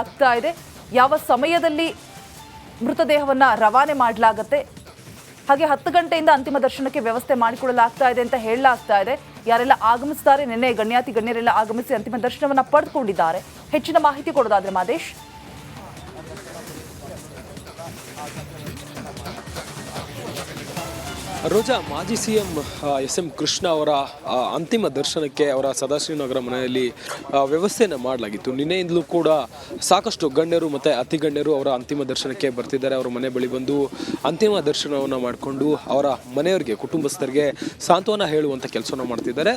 ಮಾಡಿಕೊಳ್ಳಲಾಗ್ತಾ ಇದೆ. ಯಾವ ಸಮಯದಲ್ಲಿ ಮೃತದೇಹವನ್ನು ರವಾನೆ ಮಾಡಲಾಗುತ್ತೆ, ಹಾಗೆ 10 ಗಂಟೆಯಿಂದ ಅಂತಿಮ ದರ್ಶನಕ್ಕೆ ವ್ಯವಸ್ಥೆ ಮಾಡಿಕೊಳ್ಳಲಾಗ್ತಾ ಇದೆ ಅಂತ ಹೇಳಲಾಗ್ತಾ ಇದೆ. ಯಾರೆಲ್ಲ ಆಗಮಿಸ್ತಾರೆ, ನಿನ್ನೆ ಗಣ್ಯರೆಲ್ಲ ಆಗಮಿಸಿ ಅಂತಿಮ ದರ್ಶನವನ್ನು ಪಡೆದುಕೊಂಡಿದ್ದಾರೆ. ಹೆಚ್ಚಿನ ಮಾಹಿತಿ ಕೊಡೋದಾದ್ರೆ ಮಾದೇಶ್. ರೋಜಾ, ಮಾಜಿ ಸಿಎಂ ಎಸ್.ಎಂ. ಕೃಷ್ಣ ಅವರ ಅಂತಿಮ ದರ್ಶನಕ್ಕೆ ಅವರ ಸದಾಶಿವನಗರ ಮನೆಯಲ್ಲಿ ವ್ಯವಸ್ಥೆಯನ್ನು ಮಾಡಲಾಗಿತ್ತು. ನಿನ್ನೆಯಿಂದಲೂ ಕೂಡ ಸಾಕಷ್ಟು ಗಣ್ಯರು ಮತ್ತು ಅತಿ ಗಣ್ಯರು ಅವರ ಅಂತಿಮ ದರ್ಶನಕ್ಕೆ ಬರ್ತಿದ್ದಾರೆ. ಅವರ ಮನೆ ಬಳಿ ಬಂದು ಅಂತಿಮ ದರ್ಶನವನ್ನು ಮಾಡಿಕೊಂಡು ಅವರ ಮನೆಯವರಿಗೆ, ಕುಟುಂಬಸ್ಥರಿಗೆ ಸಾಂತ್ವನ ಹೇಳುವಂಥ ಕೆಲಸವನ್ನು ಮಾಡ್ತಿದ್ದಾರೆ.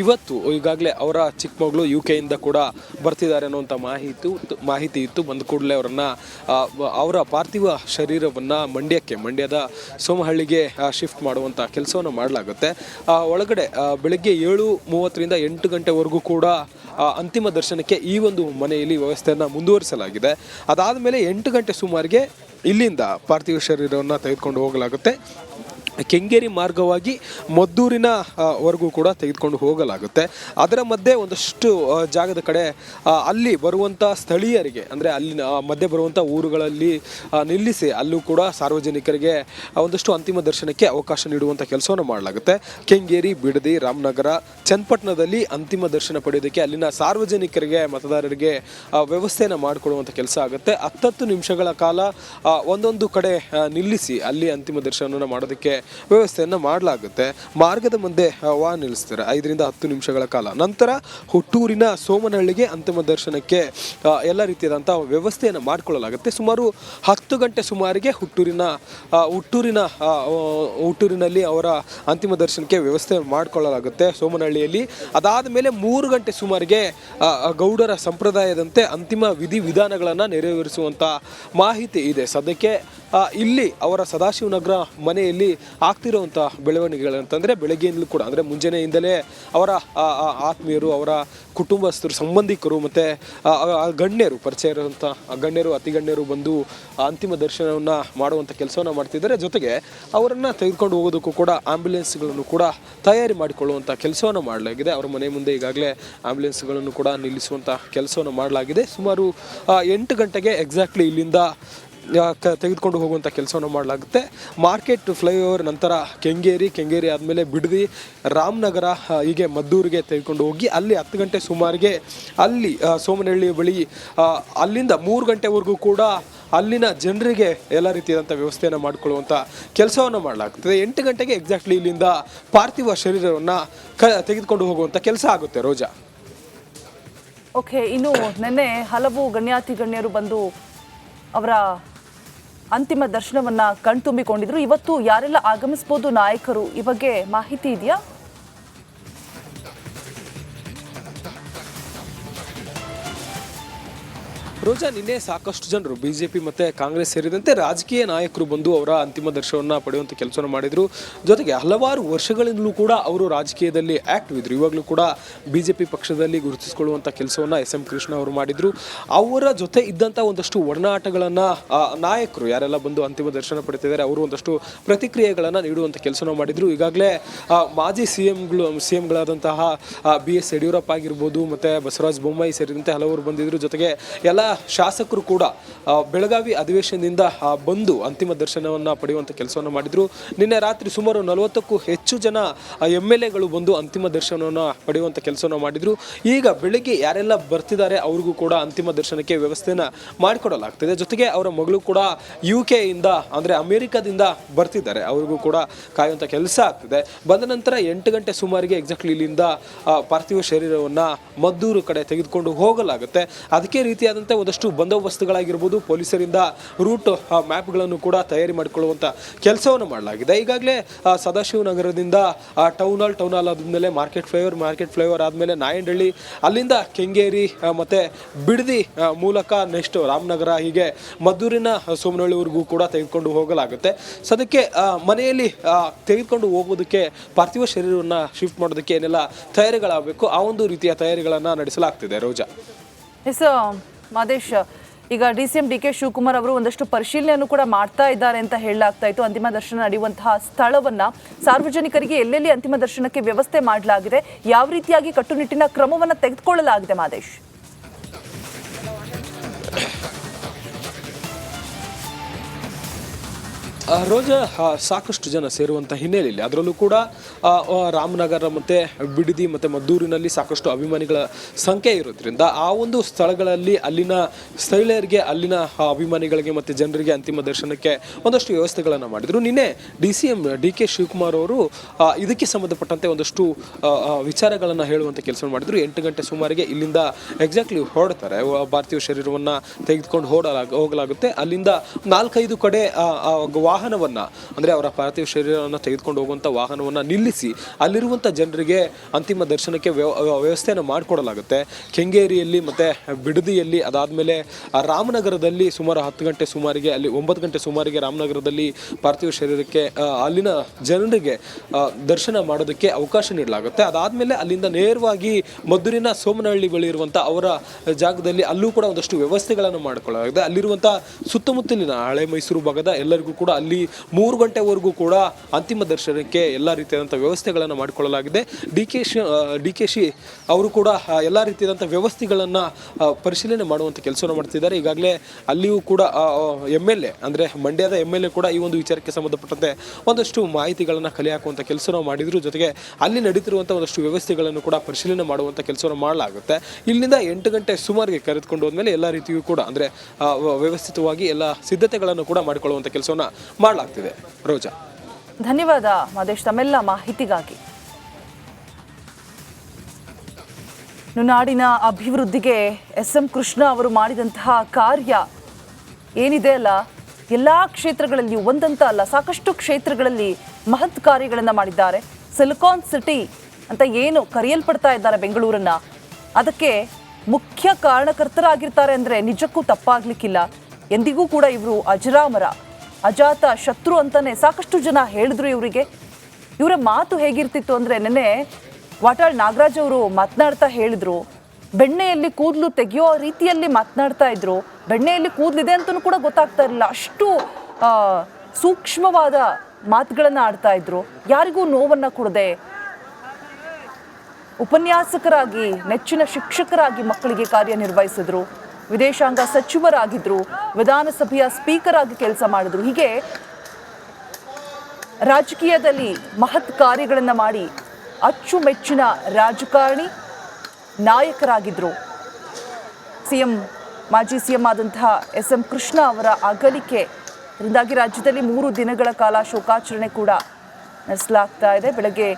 ಇವತ್ತು ಈಗಾಗಲೇ ಅವರ ಚಿಕ್ಕ ಮಗಳು UK ಕೂಡ ಬರ್ತಿದ್ದಾರೆ ಅನ್ನುವಂಥ ಮಾಹಿತಿ ಇತ್ತು. ಬಂದ ಕೂಡಲೇ ಅವರ ಪಾರ್ಥಿವ ಶರೀರವನ್ನು ಮಂಡ್ಯದ ಸೋಮಹಳ್ಳಿಗೆ ಶಿಫ್ಟ್ ಮಾಡುವಂಥ ಕೆಲಸವನ್ನು ಮಾಡಲಾಗುತ್ತೆ. ಒಳಗಡೆ ಬೆಳಗ್ಗೆ 7:30ರಿಂದ 8 ಗಂಟೆವರೆಗೂ ಕೂಡ ಅಂತಿಮ ದರ್ಶನಕ್ಕೆ ಈ ಒಂದು ಮನೆಯಲ್ಲಿ ವ್ಯವಸ್ಥೆಯನ್ನು ಮುಂದುವರಿಸಲಾಗಿದೆ. ಅದಾದ ಮೇಲೆ 8 ಗಂಟೆ ಸುಮಾರಿಗೆ ಇಲ್ಲಿಂದ ಪಾರ್ಥಿವ ಶರೀರವನ್ನು ತೆಗೆದುಕೊಂಡು ಹೋಗಲಾಗುತ್ತೆ. ಕೆಂಗೇರಿ ಮಾರ್ಗವಾಗಿ ಮದ್ದೂರಿನ ವರೆಗೂ ಕೂಡ ತೆಗೆದುಕೊಂಡು ಹೋಗಲಾಗುತ್ತೆ. ಅದರ ಮಧ್ಯೆ ಒಂದಷ್ಟು ಜಾಗದ ಕಡೆ ಅಲ್ಲಿ ಬರುವಂಥ ಸ್ಥಳೀಯರಿಗೆ, ಅಂದರೆ ಅಲ್ಲಿನ ಮಧ್ಯೆ ಬರುವಂಥ ಊರುಗಳಲ್ಲಿ ನಿಲ್ಲಿಸಿ ಅಲ್ಲೂ ಕೂಡ ಸಾರ್ವಜನಿಕರಿಗೆ ಒಂದಷ್ಟು ಅಂತಿಮ ದರ್ಶನಕ್ಕೆ ಅವಕಾಶ ನೀಡುವಂಥ ಕೆಲಸವನ್ನು ಮಾಡಲಾಗುತ್ತೆ. ಕೆಂಗೇರಿ, ಬಿಡದಿ, ರಾಮನಗರ, ಚನ್ನಪಟ್ಟಣದಲ್ಲಿ ಅಂತಿಮ ದರ್ಶನ ಪಡೆಯೋದಕ್ಕೆ ಅಲ್ಲಿನ ಸಾರ್ವಜನಿಕರಿಗೆ, ಮತದಾರರಿಗೆ ವ್ಯವಸ್ಥೆಯನ್ನು ಮಾಡಿಕೊಡುವಂಥ ಕೆಲಸ ಆಗುತ್ತೆ. 10 ನಿಮಿಷಗಳ ಕಾಲ ಒಂದೊಂದು ಕಡೆ ನಿಲ್ಲಿಸಿ ಅಲ್ಲಿ ಅಂತಿಮ ದರ್ಶನವನ್ನು ಮಾಡೋದಕ್ಕೆ ವ್ಯವಸ್ಥೆಯನ್ನು ಮಾಡಲಾಗುತ್ತೆ. ಮಾರ್ಗದ ಮಧ್ಯೆ ವಾಹನ ನಿಲ್ಲಿಸ್ತಾರೆ 5ರಿಂದ 10 ನಿಮಿಷಗಳ ಕಾಲ. ನಂತರ ಹುಟ್ಟೂರಿನ ಸೋಮನಹಳ್ಳಿಗೆ ಅಂತಿಮ ದರ್ಶನಕ್ಕೆ ಎಲ್ಲ ರೀತಿಯಾದಂಥ ವ್ಯವಸ್ಥೆಯನ್ನು ಮಾಡಿಕೊಳ್ಳಲಾಗುತ್ತೆ. ಸುಮಾರು 10 ಗಂಟೆ ಸುಮಾರಿಗೆ ಹುಟ್ಟೂರಿನಲ್ಲಿ ಅವರ ಅಂತಿಮ ದರ್ಶನಕ್ಕೆ ವ್ಯವಸ್ಥೆ ಮಾಡಿಕೊಳ್ಳಲಾಗುತ್ತೆ ಸೋಮನಹಳ್ಳಿಯಲ್ಲಿ. ಅದಾದ ಮೇಲೆ 3 ಗಂಟೆ ಸುಮಾರಿಗೆ ಗೌಡರ ಸಂಪ್ರದಾಯದಂತೆ ಅಂತಿಮ ವಿಧಾನಗಳನ್ನು ನೆರವೇರಿಸುವಂಥ ಮಾಹಿತಿ ಇದೆ. ಸದ್ಯಕ್ಕೆ ಇಲ್ಲಿ ಅವರ ಸದಾಶಿವನಗರ ಮನೆಯಲ್ಲಿ ಆಗ್ತಿರುವಂಥ ಬೆಳವಣಿಗೆಗಳಂತಂದರೆ ಬೆಳಗ್ಗೆಯಿಂದಲೂ ಕೂಡ, ಅಂದರೆ ಮುಂಜಾನೆಯಿಂದಲೇ ಅವರ ಆತ್ಮೀಯರು, ಅವರ ಕುಟುಂಬಸ್ಥರು, ಸಂಬಂಧಿಕರು ಮತ್ತು ಗಣ್ಯರು, ಪರಿಚಯ ಇರುವಂಥ ಗಣ್ಯರು, ಅತಿ ಗಣ್ಯರು ಬಂದು ಅಂತಿಮ ದರ್ಶನವನ್ನು ಮಾಡುವಂಥ ಕೆಲಸವನ್ನು ಮಾಡ್ತಿದ್ದಾರೆ. ಜೊತೆಗೆ ಅವರನ್ನು ತೆಗೆದುಕೊಂಡು ಹೋಗೋದಕ್ಕೂ ಕೂಡ ಆಂಬ್ಯುಲೆನ್ಸ್ಗಳನ್ನು ಕೂಡ ತಯಾರಿ ಮಾಡಿಕೊಳ್ಳುವಂಥ ಕೆಲಸವನ್ನು ಮಾಡಲಾಗಿದೆ. ಅವರ ಮನೆ ಮುಂದೆ ಈಗಾಗಲೇ ಆಂಬ್ಯುಲೆನ್ಸ್ಗಳನ್ನು ಕೂಡ ನಿಲ್ಲಿಸುವಂಥ ಕೆಲಸವನ್ನು ಮಾಡಲಾಗಿದೆ. ಸುಮಾರು 8 ಗಂಟೆಗೆ ಎಕ್ಸಾಕ್ಟ್ಲಿ ಇಲ್ಲಿಂದ ತೆಗೆದುಕೊಂಡು ಹೋಗುವಂಥ ಕೆಲಸವನ್ನು ಮಾಡಲಾಗುತ್ತೆ. ಮಾರ್ಕೆಟ್ ಫ್ಲೈಓವರ್ ನಂತರ ಕೆಂಗೇರಿ ಆದಮೇಲೆ ಬಿಡದಿ, ರಾಮನಗರ, ಹೀಗೆ ಮದ್ದೂರಿಗೆ ತೆಗೆದುಕೊಂಡು ಹೋಗಿ ಅಲ್ಲಿ 10 ಗಂಟೆ ಸುಮಾರಿಗೆ ಅಲ್ಲಿ ಸೋಮನಹಳ್ಳಿ ಬಳಿ ಅಲ್ಲಿಂದ 3 ಗಂಟೆವರೆಗೂ ಕೂಡ ಅಲ್ಲಿನ ಜನರಿಗೆ ಎಲ್ಲ ರೀತಿಯಾದಂಥ ವ್ಯವಸ್ಥೆಯನ್ನು ಮಾಡಿಕೊಳ್ಳುವಂಥ ಕೆಲಸವನ್ನು ಮಾಡಲಾಗ್ತದೆ. 8 ಗಂಟೆಗೆ ಎಕ್ಸಾಕ್ಟ್ಲಿ ಇಲ್ಲಿಂದ ಪಾರ್ಥಿವ ಶರೀರವನ್ನು ತೆಗೆದುಕೊಂಡು ಹೋಗುವಂಥ ಕೆಲಸ ಆಗುತ್ತೆ. ರೋಜಾ, ಓಕೆ. ಇನ್ನು ನಿನ್ನೆ ಹಲವು ಗಣ್ಯರು ಬಂದು ಅವರ ಅಂತಿಮ ದರ್ಶನವನ್ನ ಕಣ್ತುಂಬಿಕೊಂಡಿದ್ರು. ಇವತ್ತು ಯಾರೆಲ್ಲ ಆಗಮಿಸಬಹುದು ನಾಯಕರು, ಈ ಬಗ್ಗೆ ಮಾಹಿತಿ ಇದೆಯಾ? ರೋಜಾ, ನಿನ್ನೆ ಸಾಕಷ್ಟು ಜನರು ಬಿಜೆಪಿ ಮತ್ತು ಕಾಂಗ್ರೆಸ್ ಸೇರಿದಂತೆ ರಾಜಕೀಯ ನಾಯಕರು ಬಂದು ಅವರ ಅಂತಿಮ ದರ್ಶನವನ್ನು ಪಡೆಯುವಂಥ ಕೆಲಸವನ್ನು ಮಾಡಿದರು. ಜೊತೆಗೆ ಹಲವಾರು ವರ್ಷಗಳಿಂದಲೂ ಕೂಡ ಅವರು ರಾಜಕೀಯದಲ್ಲಿ ಆ್ಯಕ್ಟಿವ್ ಇದ್ದರು. ಇವಾಗಲೂ ಕೂಡ ಬಿಜೆಪಿ ಪಕ್ಷದಲ್ಲಿ ಗುರುತಿಸಿಕೊಳ್ಳುವಂಥ ಕೆಲಸವನ್ನು ಎಸ್.ಎಂ. ಕೃಷ್ಣ ಅವರು ಮಾಡಿದರು. ಅವರ ಜೊತೆ ಇದ್ದಂಥ ಒಂದಷ್ಟು ಒಡನಾಟಗಳನ್ನು ನಾಯಕರು ಯಾರೆಲ್ಲ ಬಂದು ಅಂತಿಮ ದರ್ಶನ ಪಡಿತಿದ್ದಾರೆ ಅವರು ಒಂದಷ್ಟು ಪ್ರತಿಕ್ರಿಯೆಗಳನ್ನು ನೀಡುವಂಥ ಕೆಲಸವನ್ನು ಮಾಡಿದರು. ಈಗಾಗಲೇ ಮಾಜಿ ಸಿಎಂಗಳಾದಂತಹ BS ಯಡಿಯೂರಪ್ಪ ಆಗಿರ್ಬೋದು, ಮತ್ತು ಬಸವರಾಜ ಬೊಮ್ಮಾಯಿ ಸೇರಿದಂತೆ ಹಲವರು ಬಂದಿದ್ದರು. ಜೊತೆಗೆ ಎಲ್ಲ ಶಾಸಕರು ಕೂಡ ಬೆಳಗಾವಿ ಅಧಿವೇಶನದಿಂದ ಬಂದು ಅಂತಿಮ ದರ್ಶನವನ್ನು ಪಡೆಯುವಂಥ ಕೆಲಸವನ್ನು ಮಾಡಿದರು. ನಿನ್ನೆ ರಾತ್ರಿ ಸುಮಾರು 40ಕ್ಕೂ ಹೆಚ್ಚು ಜನ MLAಗಳು ಬಂದು ಅಂತಿಮ ದರ್ಶನವನ್ನು ಪಡೆಯುವಂಥ ಕೆಲಸವನ್ನು ಮಾಡಿದರು. ಈಗ ಬೆಳಗ್ಗೆ ಯಾರೆಲ್ಲ ಬರ್ತಿದ್ದಾರೆ ಅವ್ರಿಗೂ ಕೂಡ ಅಂತಿಮ ದರ್ಶನಕ್ಕೆ ವ್ಯವಸ್ಥೆಯನ್ನು ಮಾಡಿಕೊಡಲಾಗ್ತದೆ. ಜೊತೆಗೆ ಅವರ ಮಗಳು ಕೂಡ UK ಅಂದರೆ ಅಮೆರಿಕದಿಂದ ಬರ್ತಿದ್ದಾರೆ, ಅವ್ರಿಗೂ ಕೂಡ ಕಾಯುವಂಥ ಕೆಲಸ ಆಗ್ತದೆ. ಬಂದ ನಂತರ 8 ಗಂಟೆ ಸುಮಾರಿಗೆ ಎಕ್ಸಾಕ್ಟ್ಲಿ ಇಲ್ಲಿಂದ ಪಾರ್ಥಿವ ಶರೀರವನ್ನು ಮದ್ದೂರು ಕಡೆ ತೆಗೆದುಕೊಂಡು ಹೋಗಲಾಗುತ್ತೆ. ಅದಕ್ಕೆ ರೀತಿಯಾದಂಥ ಒಂದಷ್ಟು ಬಂದೋಬಸ್ತುಗಳಾಗಿರ್ಬೋದು, ಪೊಲೀಸರಿಂದ ರೂಟ್ ಮ್ಯಾಪ್ಗಳನ್ನು ಕೂಡ ತಯಾರಿ ಮಾಡಿಕೊಳ್ಳುವಂಥ ಕೆಲಸವನ್ನು ಮಾಡಲಾಗಿದೆ. ಈಗಾಗಲೇ ಸದಾಶಿವನಗರದಿಂದ ಟೌನ್ ಹಾಲ್ ಆದಮೇಲೆ ಮಾರ್ಕೆಟ್ ಫ್ಲೈಓವರ್ ಆದಮೇಲೆ ನಾಯಂಡಹಳ್ಳಿ, ಅಲ್ಲಿಂದ ಕೆಂಗೇರಿ ಮತ್ತು ಬಿಡದಿ ಮೂಲಕ ನೆಕ್ಸ್ಟ್ ರಾಮನಗರ, ಹೀಗೆ ಮದ್ದೂರಿನ ಸೋಮನಹಳ್ಳಿವರೆಗೂ ಕೂಡ ತೆಗೆದುಕೊಂಡು ಹೋಗಲಾಗುತ್ತೆ. ಸದ್ಯಕ್ಕೆ ಮನೆಯಲ್ಲಿ ತೆಗೆದುಕೊಂಡು ಹೋಗೋದಕ್ಕೆ, ಪಾರ್ಥಿವ ಶರೀರವನ್ನು ಶಿಫ್ಟ್ ಮಾಡೋದಕ್ಕೆ ಏನೆಲ್ಲ ತಯಾರಿಗಳಾಗಬೇಕು ಆ ಒಂದು ರೀತಿಯ ತಯಾರಿಗಳನ್ನು ನಡೆಸಲಾಗ್ತಿದೆ. ರೋಜಾ, ಎಸ್ ಮಾದೇಶ್, ಈಗ DCM DK ಶಿವಕುಮಾರ್ ಅವರು ಒಂದಷ್ಟು ಪರಿಶೀಲನೆಯನ್ನು ಕೂಡ ಮಾಡ್ತಾ ಇದ್ದಾರೆ ಅಂತ ಹೇಳಲಾಗ್ತಾ ಇತ್ತು. ಅಂತಿಮ ದರ್ಶನ ನಡೆಯುವಂತಹ ಸ್ಥಳವನ್ನ ಸಾರ್ವಜನಿಕರಿಗೆ ಎಲ್ಲೆಲ್ಲಿ ಅಂತಿಮ ದರ್ಶನಕ್ಕೆ ವ್ಯವಸ್ಥೆ ಮಾಡಲಾಗಿದೆ, ಯಾವ ರೀತಿಯಾಗಿ ಕಟ್ಟುನಿಟ್ಟಿನ ಕ್ರಮವನ್ನು ತೆಗೆದುಕೊಳ್ಳಲಾಗಿದೆ ಮಾದೇಶ್? ರೋಜಾ ಸಾಕಷ್ಟು ಜನ ಸೇರುವಂಥ ಹಿನ್ನೆಲೆಯಲ್ಲಿ ಅದರಲ್ಲೂ ಕೂಡ ರಾಮನಗರ ಮತ್ತು ಬಿಡದಿ ಮತ್ತು ಮದ್ದೂರಿನಲ್ಲಿ ಸಾಕಷ್ಟು ಅಭಿಮಾನಿಗಳ ಸಂಖ್ಯೆ ಇರೋದ್ರಿಂದ ಆ ಒಂದು ಸ್ಥಳಗಳಲ್ಲಿ ಅಲ್ಲಿನ ಸ್ಥಳೀಯರಿಗೆ ಅಲ್ಲಿನ ಅಭಿಮಾನಿಗಳಿಗೆ ಮತ್ತು ಜನರಿಗೆ ಅಂತಿಮ ದರ್ಶನಕ್ಕೆ ಒಂದಷ್ಟು ವ್ಯವಸ್ಥೆಗಳನ್ನು ಮಾಡಿದರು. ನಿನ್ನೆ DCM DK ಶಿವಕುಮಾರ್ ಅವರು ಇದಕ್ಕೆ ಸಂಬಂಧಪಟ್ಟಂತೆ ಒಂದಷ್ಟು ವಿಚಾರಗಳನ್ನು ಹೇಳುವಂಥ ಕೆಲಸ ಮಾಡಿದರು. 8 ಗಂಟೆ ಸುಮಾರಿಗೆ ಇಲ್ಲಿಂದ ಎಕ್ಸಾಕ್ಟ್ಲಿ ಹೊರಡ್ತಾರೆ. ಪಾರ್ಥಿವ ಶರೀರವನ್ನು ತೆಗೆದುಕೊಂಡು ಹೋಗಲಾಗುತ್ತೆ. ಅಲ್ಲಿಂದ 4-5 ಕಡೆ ವಾಹನವನ್ನು ಅಂದರೆ ಅವರ ಪಾರ್ಥಿವ ಶರೀರವನ್ನು ತೆಗೆದುಕೊಂಡು ಹೋಗುವಂಥ ವಾಹನವನ್ನು ನಿಲ್ಲಿಸಿ ಅಲ್ಲಿರುವಂಥ ಜನರಿಗೆ ಅಂತಿಮ ದರ್ಶನಕ್ಕೆ ವ್ಯವಸ್ಥೆಯನ್ನು ಮಾಡಿಕೊಡಲಾಗುತ್ತೆ. ಕೆಂಗೇರಿಯಲ್ಲಿ ಮತ್ತು ಬಿಡದಿಯಲ್ಲಿ, ಅದಾದಮೇಲೆ ರಾಮನಗರದಲ್ಲಿ ಸುಮಾರು 10 ಗಂಟೆ ಸುಮಾರಿಗೆ, ಅಲ್ಲಿ 9 ಗಂಟೆ ಸುಮಾರಿಗೆ ರಾಮನಗರದಲ್ಲಿ ಪಾರ್ಥಿವ ಶರೀರಕ್ಕೆ ಅಲ್ಲಿನ ಜನರಿಗೆ ದರ್ಶನ ಮಾಡೋದಕ್ಕೆ ಅವಕಾಶ ನೀಡಲಾಗುತ್ತೆ. ಅದಾದಮೇಲೆ ಅಲ್ಲಿಂದ ನೇರವಾಗಿ ಮದ್ದೂರಿನ ಸೋಮನಹಳ್ಳಿ ಬಳಿ ಇರುವಂಥ ಅವರ ಜಾಗದಲ್ಲಿ ಅಲ್ಲೂ ಕೂಡ ಒಂದಷ್ಟು ವ್ಯವಸ್ಥೆಗಳನ್ನು ಮಾಡಿಕೊಳ್ಳಲಾಗಿದೆ. ಅಲ್ಲಿರುವಂಥ ಸುತ್ತಮುತ್ತಲಿನ ಹಳೆ ಮೈಸೂರು ಭಾಗದ ಎಲ್ಲರಿಗೂ ಕೂಡ ಅಲ್ಲಿ 3 ಗಂಟೆವರೆಗೂ ಕೂಡ ಅಂತಿಮ ದರ್ಶನಕ್ಕೆ ಎಲ್ಲ ರೀತಿಯಾದಂಥ ವ್ಯವಸ್ಥೆಗಳನ್ನು ಮಾಡಿಕೊಳ್ಳಲಾಗಿದೆ. DK ಅವರು ಕೂಡ ಎಲ್ಲ ರೀತಿಯಾದಂಥ ವ್ಯವಸ್ಥೆಗಳನ್ನು ಪರಿಶೀಲನೆ ಮಾಡುವಂಥ ಕೆಲಸವನ್ನು ಮಾಡ್ತಿದ್ದಾರೆ. ಈಗಾಗಲೇ ಅಲ್ಲಿಯೂ ಕೂಡ MLA ಅಂದರೆ ಮಂಡ್ಯದ MLA ಕೂಡ ಈ ಒಂದು ವಿಚಾರಕ್ಕೆ ಸಂಬಂಧಪಟ್ಟಂತೆ ಒಂದಷ್ಟು ಮಾಹಿತಿಗಳನ್ನು ಕಲೆ ಹಾಕುವಂಥ ಕೆಲಸವನ್ನು ಮಾಡಿದ್ರು. ಜೊತೆಗೆ ಅಲ್ಲಿ ನಡೀತಿರುವಂಥ ಒಂದಷ್ಟು ವ್ಯವಸ್ಥೆಗಳನ್ನು ಕೂಡ ಪರಿಶೀಲನೆ ಮಾಡುವಂಥ ಕೆಲಸವನ್ನು ಮಾಡಲಾಗುತ್ತೆ. ಇಲ್ಲಿಂದ 8 ಗಂಟೆ ಸುಮಾರಿಗೆ ಕರೆದುಕೊಂಡು ಹೋದ್ಮೇಲೆ ಎಲ್ಲ ರೀತಿಯೂ ಕೂಡ ಅಂದರೆ ವ್ಯವಸ್ಥಿತವಾಗಿ ಎಲ್ಲ ಸಿದ್ಧತೆಗಳನ್ನು ಕೂಡ ಮಾಡಿಕೊಳ್ಳುವಂಥ ಕೆಲಸವನ್ನು ಮಾಡಲಾಗ್ತಿದೆ. ರೋಜಾ, ಧನ್ಯವಾದ ಮಾದೇಶ್ ತಮ್ಮೆಲ್ಲ ಮಾಹಿತಿಗಾಗಿ. ನಾಡಿನ ಅಭಿವೃದ್ಧಿಗೆ SM ಕೃಷ್ಣ ಅವರು ಮಾಡಿದಂತಹ ಕಾರ್ಯ ಏನಿದೆ ಅಲ್ಲ, ಎಲ್ಲ ಕ್ಷೇತ್ರಗಳಲ್ಲಿ ಒಂದಂತ ಅಲ್ಲ ಸಾಕಷ್ಟು ಕ್ಷೇತ್ರಗಳಲ್ಲಿ ಮಹತ್ ಕಾರ್ಯಗಳನ್ನು ಮಾಡಿದ್ದಾರೆ. ಸಿಲಿಕಾನ್ ಸಿಟಿ ಅಂತ ಏನು ಕರೆಯಲ್ಪಡ್ತಾ ಇದ್ದಾರೆ ಬೆಂಗಳೂರನ್ನ, ಅದಕ್ಕೆ ಮುಖ್ಯ ಕಾರಣಕರ್ತರಾಗಿರ್ತಾರೆ ಅಂದರೆ ನಿಜಕ್ಕೂ ತಪ್ಪಾಗ್ಲಿಕ್ಕಿಲ್ಲ. ಎಂದಿಗೂ ಕೂಡ ಇವರು ಅಜರಾಮರ, ಅಜಾತ ಶತ್ರು ಅಂತಾನೆ ಸಾಕಷ್ಟು ಜನ ಹೇಳಿದ್ರು ಇವರಿಗೆ. ಇವರ ಮಾತು ಹೇಗಿರ್ತಿತ್ತು ಅಂದರೆ, ನೆನ್ನೆ ವಾಟಾಳ್ ನಾಗರಾಜ್ ಅವರು ಮಾತನಾಡ್ತಾ ಹೇಳಿದ್ರು, ಬೆಣ್ಣೆಯಲ್ಲಿ ಕೂದಲು ತೆಗೆಯೋ ರೀತಿಯಲ್ಲಿ ಮಾತನಾಡ್ತಾ ಇದ್ರು. ಬೆಣ್ಣೆಯಲ್ಲಿ ಕೂದಲಿದೆ ಅಂತಲೂ ಕೂಡ ಗೊತ್ತಾಗ್ತಾ ಇರಲಿಲ್ಲ, ಅಷ್ಟು ಸೂಕ್ಷ್ಮವಾದ ಮಾತುಗಳನ್ನು ಆಡ್ತಾ ಇದ್ರು. ಯಾರಿಗೂ ನೋವನ್ನು ಕೊಡದೆ ಉಪನ್ಯಾಸಕರಾಗಿ, ನೆಚ್ಚಿನ ಶಿಕ್ಷಕರಾಗಿ ಮಕ್ಕಳಿಗೆ ಕಾರ್ಯನಿರ್ವಹಿಸಿದ್ರು. ವಿದೇಶಾಂಗ ಸಚಿವರಾಗಿದ್ರು, ವಿಧಾನಸಭೆಯ ಸ್ಪೀಕರ್ ಆಗಿ ಕೆಲಸ ಮಾಡಿದ್ರು. ಹೀಗೆ ರಾಜಕೀಯದಲ್ಲಿ ಮಹತ್ ಕಾರ್ಯಗಳನ್ನು ಮಾಡಿ ಅಚ್ಚುಮೆಚ್ಚಿನ ರಾಜಕಾರಣಿ, ನಾಯಕರಾಗಿದ್ರು. ಮಾಜಿ ಸಿಎಂ ಆದಂತಹ SM ಕೃಷ್ಣ ಅವರ ಅಗಲಿಕೆ ಇದರಿಂದಾಗಿ ರಾಜ್ಯದಲ್ಲಿ 3 ದಿನಗಳ ಕಾಲ ಶೋಕಾಚರಣೆ ಕೂಡ ನಡೆಸಲಾಗ್ತಾ ಇದೆ. ಬೆಳಗ್ಗೆ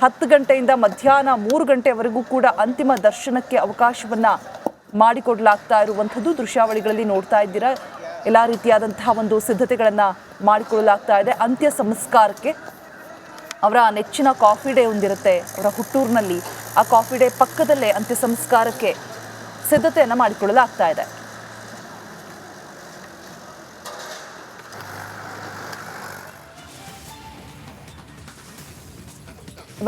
10 ಗಂಟೆಯಿಂದ ಮಧ್ಯಾಹ್ನ 3 ಗಂಟೆವರೆಗೂ ಕೂಡ ಅಂತಿಮ ದರ್ಶನಕ್ಕೆ ಅವಕಾಶವನ್ನು ಮಾಡಿಕೊಡಲಾಗ್ತಾ ಇರುವಂಥದ್ದು ದೃಶ್ಯಾವಳಿಗಳಲ್ಲಿ ನೋಡ್ತಾ ಇದ್ದೀರಾ. ಎಲ್ಲ ರೀತಿಯಾದಂತಹ ಒಂದು ಸಿದ್ಧತೆಗಳನ್ನು ಮಾಡಿಕೊಳ್ಳಲಾಗ್ತಾ ಇದೆ. ಅಂತ್ಯ ಸಂಸ್ಕಾರಕ್ಕೆ ಅವರ ನೆಚ್ಚಿನ ಕಾಫಿ ಡೇ ಹೊಂದಿರುತ್ತೆ ಅವರ ಹುಟ್ಟೂರಿನಲ್ಲಿ. ಆ ಕಾಫಿ ಡೇ ಪಕ್ಕದಲ್ಲೇ ಅಂತ್ಯ ಸಂಸ್ಕಾರಕ್ಕೆ ಸಿದ್ಧತೆಯನ್ನು ಮಾಡಿಕೊಳ್ಳಲಾಗ್ತಾ ಇದೆ.